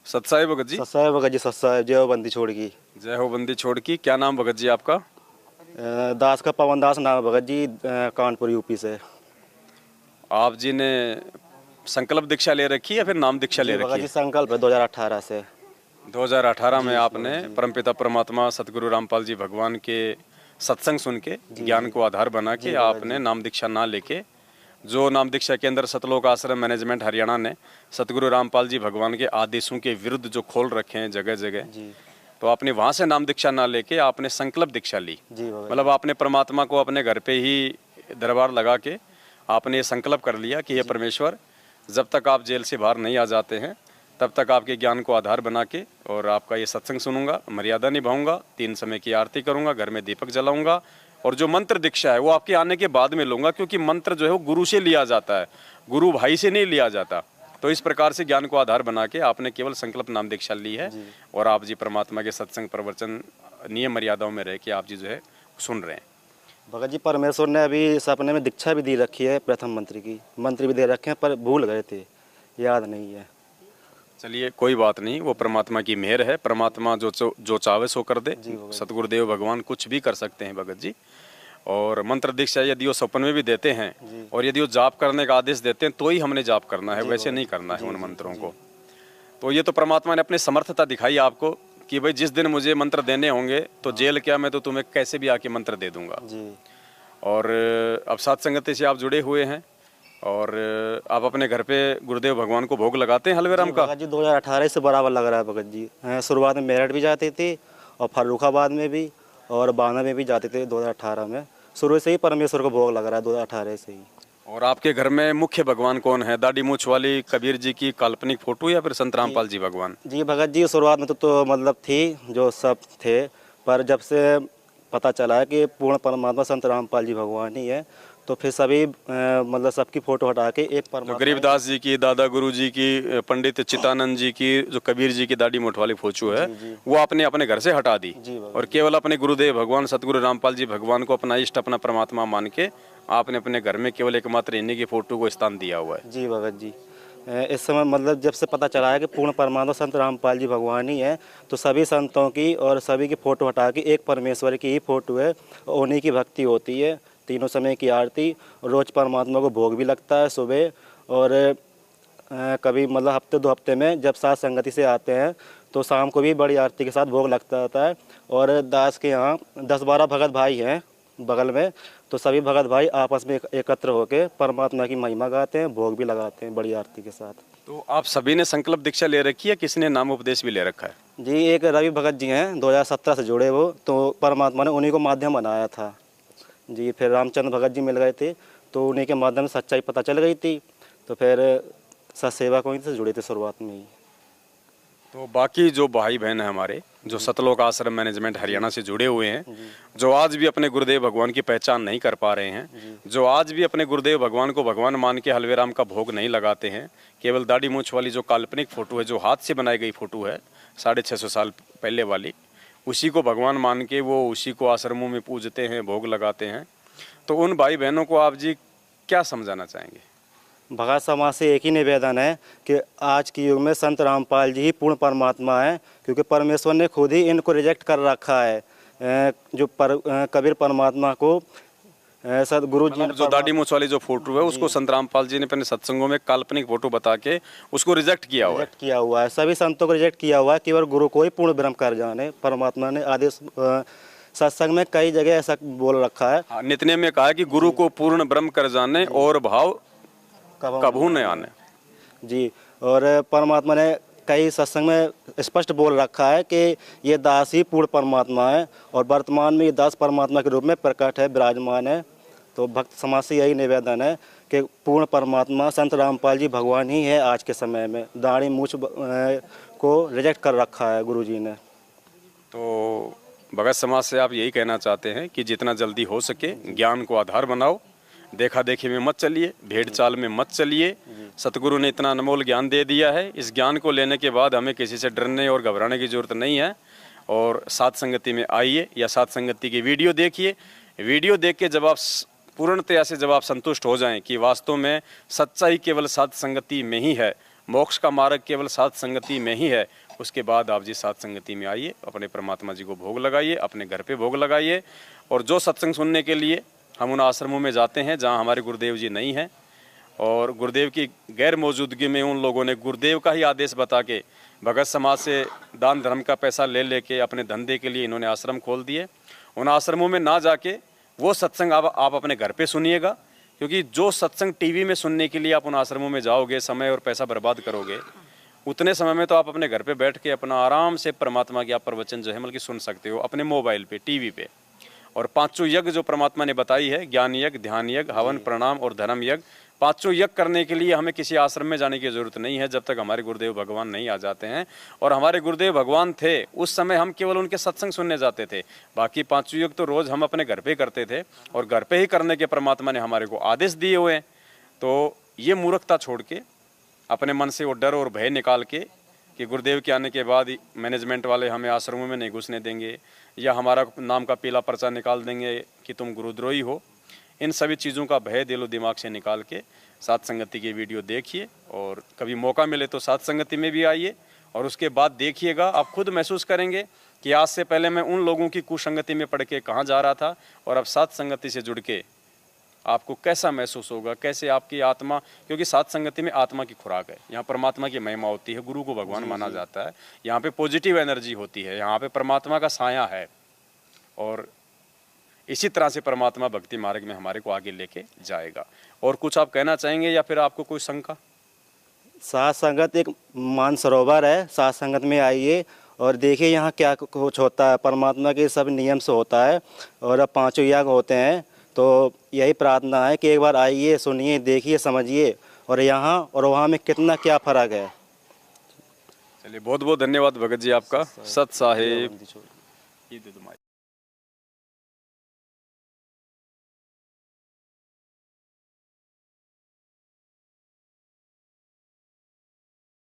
सत्साई भगत जी। सत्साई भगत जी, सत्साई जय हो बंदी छोड़ की। जय हो बंदी छोड़ की। क्या नाम भगत जी आपका? दास का पवन दास नाम है भगत जी, कानपुर यूपी से। आप जी ने संकल्प दीक्षा ले रखी है या फिर नाम दीक्षा ले जी रखी भगत जी, है? संकल्प है 2018 से। 2018 में जी आपने जी परमपिता परमात्मा सतगुरु रामपाल जी भगवान के सत्संग सुन के जी ज्ञान जी को आधार बना के जी भगत आपने जी। नाम दीक्षा ना लेके, जो नाम दीक्षा के अंदर सतलोक आश्रम मैनेजमेंट हरियाणा ने सतगुरु रामपाल जी भगवान के आदेशों के विरुद्ध जो खोल रखे हैं जगह जगह, जी तो आपने वहां से नाम दीक्षा ना लेके आपने संकल्प दीक्षा ली। जी भगत मतलब जी। आपने परमात्मा को अपने घर पे ही दरबार लगा के आपने ये संकल्प कर लिया कि ये परमेश्वर, जब तक आप जेल से बाहर नहीं आ जाते हैं तब तक आपके ज्ञान को आधार बना के और आपका ये सत्संग सुनूंगा, मर्यादा निभाऊंगा, 3 समय की आरती करूंगा, घर में दीपक जलाऊंगा, और जो मंत्र दीक्षा है वो आपके आने के बाद में लूंगा, क्योंकि मंत्र जो है वो गुरु से लिया जाता है, गुरु भाई से नहीं लिया जाता। तो इस प्रकार से ज्ञान को आधार बना के आपने केवल संकल्प नाम दीक्षा ली है और आप जी परमात्मा के सत्संग प्रवचन नियम मर्यादाओं में रह के आप जी जो है सुन रहे हैं। भगत जी, परमेश्वर ने अभी सपने में दीक्षा भी दी रखी है, प्रथम मंत्री की मंत्री भी दे रखे हैं, पर भूल गए थे, याद नहीं है। चलिए कोई बात नहीं, वो परमात्मा की मेहर है। परमात्मा जो चाहे सो कर दे। सतगुरुदेव भगवान कुछ भी कर सकते हैं भगत जी। और मंत्र दीक्षा यदि वो सपन में भी देते हैं और यदि वो जाप करने का आदेश देते हैं तो ही हमने जाप करना है, वैसे नहीं करना है उन मंत्रों को। तो ये तो परमात्मा ने अपनी समर्थता दिखाई आपको कि भाई जिस दिन मुझे मंत्र देने होंगे तो जेल क्या, मैं तो तुम्हें कैसे भी आके मंत्र दे दूंगा। और अब साथ संगति से आप जुड़े हुए हैं और आप अपने घर पे गुरुदेव भगवान को भोग लगाते हैं हलवे राम का? भगत जी 2018 से बराबर लग रहा है भगत जी। शुरुआत में मेरठ भी जाते थे और फर्रुखाबाद में भी और बाना में भी जाते थे 2018 में। शुरू से ही परमेश्वर को भोग लग रहा है 2018 से ही। और आपके घर में मुख्य भगवान कौन है? दाढ़ी मूछ वाली कबीर जी की काल्पनिक फोटो या फिर संत रामपाल जी भगवान? जी भगत जी, शुरुआत में तो मतलब थी जो सब थे, पर जब से पता चला है कि पूर्ण परमात्मा संत रामपाल जी भगवान ही है, तो फिर सभी मतलब सबकी फोटो हटा के एक परमात्मा, गरीबदास जी की, दादा गुरु जी की, पंडित चित्तानंद जी की, जो कबीर जी की दाढ़ी मोठ वाली फोटो है, वो आपने अपने घर से हटा दी और केवल अपने गुरुदेव भगवान सतगुरु रामपाल जी भगवान को अपना इष्ट, अपना परमात्मा मान के आपने अपने घर में केवल एकमात्र इन्हीं की फोटो को स्थान दिया हुआ है। जी भगत जी। इस समय मतलब जब से पता चला है कि पूर्ण परमात्मा संत रामपाल जी भगवान ही है, तो सभी संतों की और सभी की फोटो हटा के एक परमेश्वर की ही फोटो है, उन्हीं की भक्ति होती है, 3 समय की आरती, रोज परमात्मा को भोग भी लगता है सुबह, और कभी मतलब हफ्ते 2 हफ्ते में जब साथ संगति से आते हैं तो शाम को भी बड़ी आरती के साथ भोग लगता है। और दास के यहाँ 10-12 भगत भाई हैं बगल में, तो सभी भगत भाई आपस में एकत्र होकर परमात्मा की महिमा गाते हैं, भोग भी लगाते हैं बड़ी आरती के साथ। तो आप सभी ने संकल्प दीक्षा ले रखी है, किसी ने नाम उपदेश भी ले रखा है? जी, एक रवि भगत जी हैं 2017 से जुड़े वो, तो परमात्मा ने उन्हीं को माध्यम बनाया था जी। फिर रामचंद्र भगत जी मिल गए थे, तो उन्हीं के माध्यम से सच्चाई पता चल गई थी, तो फिर सत सेवा को से जुड़े थे शुरुआत में ही। तो बाकी जो भाई बहन है हमारे, जो सतलोक आश्रम मैनेजमेंट हरियाणा से जुड़े हुए हैं, जो आज भी अपने गुरुदेव भगवान की पहचान नहीं कर पा रहे हैं, जो आज भी अपने गुरुदेव भगवान को भगवान मान के हलवे राम का भोग नहीं लगाते हैं, केवल दाढ़ी मूछ वाली जो काल्पनिक फोटो है, जो हाथ से बनाई गई फोटो है 650 साल पहले वाली, उसी को भगवान मान के वो उसी को आश्रमों में पूजते हैं, भोग लगाते हैं, तो उन भाई बहनों को आप जी क्या समझाना चाहेंगे? भगत समाज से एक ही निवेदन है कि आज के युग में संत रामपाल जी ही पूर्ण परमात्मा है, क्योंकि परमेश्वर ने खुद ही इनको रिजेक्ट कर रखा है। जो कबीर परमात्मा को सदगुरु जी ने, जो दाढ़ी मूछ वाली जो फोटो है उसको संत रामपाल जी ने अपने सत्संगों में काल्पनिक फोटो बता के उसको रिजेक्ट किया हुआ है। सभी संतों को रिजेक्ट किया हुआ है, केवल गुरु को ही पूर्ण ब्रह्म कर जाने। परमात्मा ने आदेश सत्संग में कई जगह ऐसा बोल रखा है। नित्य में कहा है कि गुरु को पूर्ण ब्रह्म कर जाने और भाव कभू न आने जी। और परमात्मा ने कई सत्संग में स्पष्ट बोल रखा है कि ये दास ही पूर्ण परमात्मा है, और वर्तमान में ये दास परमात्मा के रूप में प्रकट है, विराजमान है। तो भक्त समाज से यही निवेदन है कि पूर्ण परमात्मा संत रामपाल जी भगवान ही है आज के समय में। दाढ़ी मूछ को रिजेक्ट कर रखा है गुरु जी ने। तो भगत समाज से आप यही कहना चाहते हैं कि जितना जल्दी हो सके ज्ञान को आधार बनाओ, देखा देखी में मत चलिए, भेड़ चाल में मत चलिए। सतगुरु ने इतना अनमोल ज्ञान दे दिया है, इस ज्ञान को लेने के बाद हमें किसी से डरने और घबराने की जरूरत नहीं है। और साथ संगति में आइए या साथ संगति की वीडियो देखिए। वीडियो देख के जब आप पूर्णतया से जब आप संतुष्ट हो जाएं कि वास्तव में सच्चाई केवल साथ संगति में ही है मोक्ष का मार्ग केवल साध संगति में ही है। उसके बाद आप जी साध संगति में आइए, अपने परमात्मा जी को भोग लगाइए, अपने घर पे भोग लगाइए। और जो सत्संग सुनने के लिए हम उन आश्रमों में जाते हैं जहाँ हमारे गुरुदेव जी नहीं हैं, और गुरुदेव की गैर मौजूदगी में उन लोगों ने गुरुदेव का ही आदेश बता के भगत समाज से दान धर्म का पैसा ले लेके अपने धंधे के लिए इन्होंने आश्रम खोल दिए। उन आश्रमों में ना जाके वो सत्संग आप अपने घर पे सुनिएगा, क्योंकि जो सत्संग टीवी में सुनने के लिए आप उन आश्रमों में जाओगे, समय और पैसा बर्बाद करोगे, उतने समय में तो आप अपने घर पे बैठ के अपना आराम से परमात्मा की आप प्रवचन जो है मतलब कि सुन सकते हो अपने मोबाइल पे, टीवी पे। और पांचों यज्ञ जो परमात्मा ने बताई है, ज्ञान यज्ञ, ध्यान यज्ञ, हवन, प्रणाम और धर्म यज्ञ, पांचों यज्ञ करने के लिए हमें किसी आश्रम में जाने की जरूरत नहीं है जब तक हमारे गुरुदेव भगवान नहीं आ जाते हैं। और हमारे गुरुदेव भगवान थे उस समय हम केवल उनके सत्संग सुनने जाते थे, बाकी पांचों यज्ञ तो रोज हम अपने घर पे ही करते थे, और घर पे ही करने के परमात्मा ने हमारे को आदेश दिए हुए हैं। तो ये मूर्खता छोड़ के अपने मन से वो डर और भय निकाल के कि गुरुदेव के आने के बाद मैनेजमेंट वाले हमें आश्रमों में नहीं घुसने देंगे या हमारा नाम का पीला पर्चा निकाल देंगे कि तुम गुरुद्रोही हो, इन सभी चीज़ों का भय दिलो दिमाग से निकाल के साध संगति की वीडियो देखिए। और कभी मौका मिले तो साध संगति में भी आइए, और उसके बाद देखिएगा, आप खुद महसूस करेंगे कि आज से पहले मैं उन लोगों की कुसंगति में पड़ के कहाँ जा रहा था, और अब साध संगति से जुड़ के आपको कैसा महसूस होगा, कैसे आपकी आत्मा, क्योंकि साध संगति में आत्मा की खुराक है, यहाँ परमात्मा की महिमा होती है, गुरु को भगवान माना जाता है, यहाँ पे पॉजिटिव एनर्जी होती है, यहाँ पे परमात्मा का साया है। और इसी तरह से परमात्मा भक्ति मार्ग में हमारे को आगे लेके जाएगा। और कुछ आप कहना चाहेंगे या फिर आपको कोई शंका? साथ संगत एक मानसरोवर है, साथ संगत में आइए और देखिए यहाँ क्या कुछ होता है, परमात्मा के सब नियम से होता है, और अब पांचों यज्ञ होते हैं। तो यही प्रार्थना है कि एक बार आइए, सुनिए, देखिए, समझिए, और यहाँ और वहाँ में कितना क्या फ़र्क है। चलिए, बहुत बहुत धन्यवाद भगत जी आपका। सत साहेब।